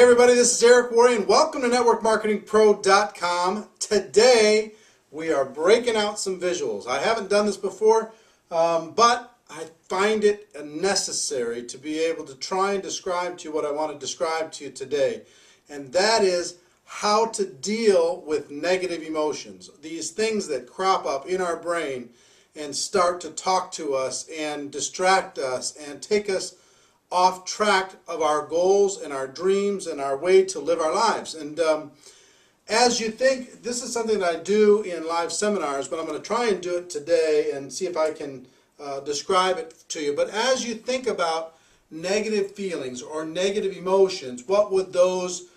everybody, this is Eric Worre and welcome to NetworkMarketingPro.com. Today we are breaking out some visuals. I haven't done this before, but I find it necessary to be able to try and describe to you what I want to describe to you today. And that is how to deal with negative emotions. These things that crop up in our brain and start to talk to us and distract us and take us off track of our goals and our dreams and our way to live our lives. And as you think, this is something that I do in live seminars, but I'm going to try and do it today and see if I can describe it to you. But as you think about negative feelings or negative emotions, what would those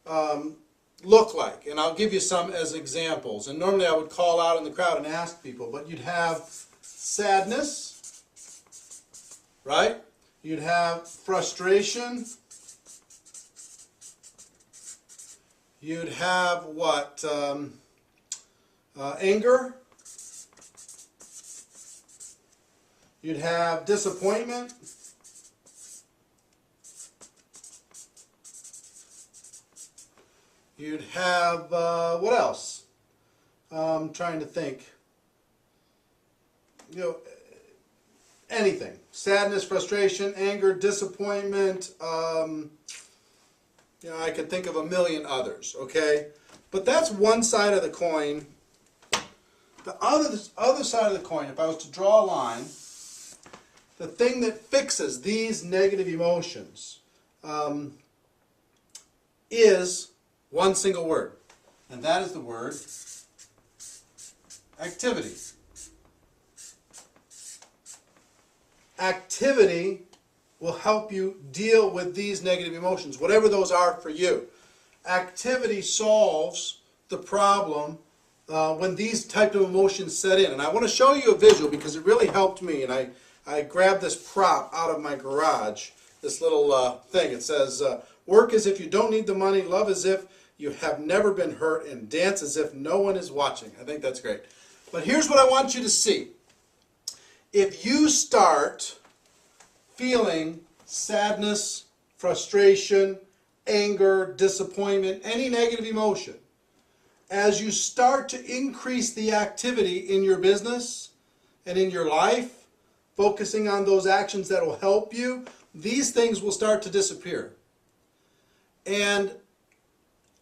look like? And I'll give you some as examples. And normally I would call out in the crowd and ask people, but you'd have sadness, right? You'd have frustration. You'd have what? Anger. You'd have disappointment. You'd have, what else? I'm trying to think. Anything. Sadness, frustration, anger, disappointment. I could think of a million others, okay? But that's one side of the coin. The other side of the coin, if I was to draw a line, the thing that fixes these negative emotions is one single word. And that is the word activity. Activity will help you deal with these negative emotions, whatever those are for you. Activity solves the problem when these type of emotions set in. And I want to show you a visual because it really helped me. And I grabbed this prop out of my garage, this little thing. It says, work as if you don't need the money, love as if you have never been hurt, and dance as if no one is watching. I think that's great. But here's what I want you to see. If you start feeling sadness, frustration, anger, disappointment, any negative emotion, as you start to increase the activity in your business and in your life, focusing on those actions that will help you, these things will start to disappear. And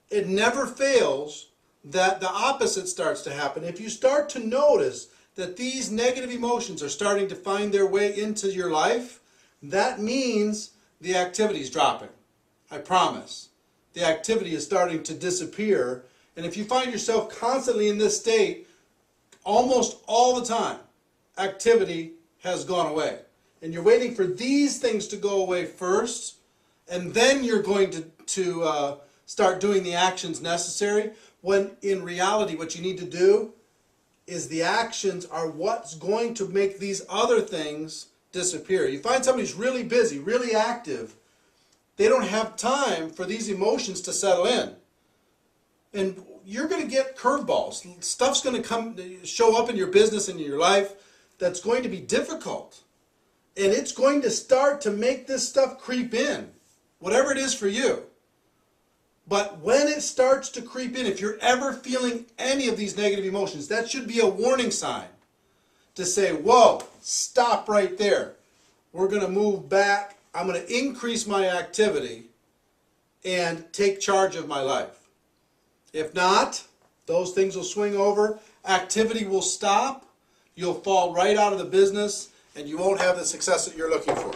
it never fails that the opposite starts to happen. If you start to notice that these negative emotions are starting to find their way into your life, that means the activity is dropping. I promise. The activity is starting to disappear. And if you find yourself constantly in this state, almost all the time, activity has gone away. And you're waiting for these things to go away first, and then you're going to start doing the actions necessary, when in reality what you need to do is the actions are what's going to make these other things disappear. You find somebody who's really busy, really active, they don't have time for these emotions to settle in. And you're going to get curveballs. Stuff's going to show up in your business and in your life that's going to be difficult. And it's going to start to make this stuff creep in, whatever it is for you. But when it starts to creep in, if you're ever feeling any of these negative emotions, that should be a warning sign to say, whoa, stop right there. We're going to move back. I'm going to increase my activity and take charge of my life. If not, those things will swing over. Activity will stop. You'll fall right out of the business, and you won't have the success that you're looking for.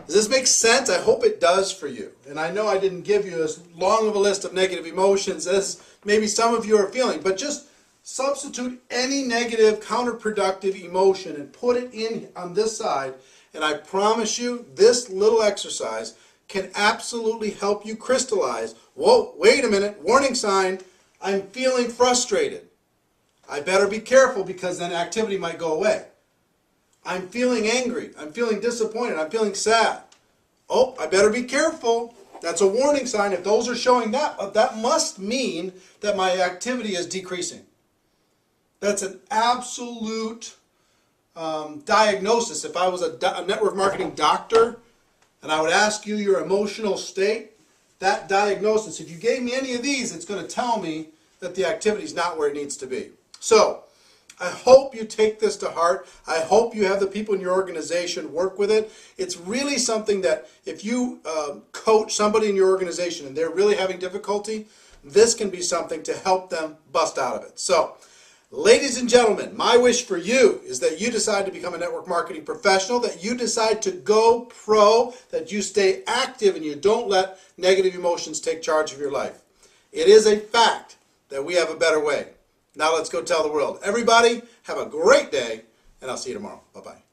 Does this make sense? I hope it does for you. And I know I didn't give you as long of a list of negative emotions as maybe some of you are feeling, but just substitute any negative, counterproductive emotion and put it in on this side, and I promise you this little exercise can absolutely help you crystallize. Whoa, wait a minute, warning sign, I'm feeling frustrated. I better be careful because then activity might go away. I'm feeling angry. I'm feeling disappointed. I'm feeling sad. Oh, I better be careful. That's a warning sign. If those are showing that must mean that my activity is decreasing. That's an absolute diagnosis. If I was a network marketing doctor and I would ask you your emotional state, that diagnosis, if you gave me any of these, it's going to tell me that the activity is not where it needs to be. So, I hope you take this to heart. I hope you have the people in your organization work with it. It's really something that if you coach somebody in your organization and they're really having difficulty, this can be something to help them bust out of it. So, ladies and gentlemen, my wish for you is that you decide to become a network marketing professional, that you decide to go pro, that you stay active and you don't let negative emotions take charge of your life. It is a fact that we have a better way. Now let's go tell the world. Everybody, have a great day, and I'll see you tomorrow. Bye-bye.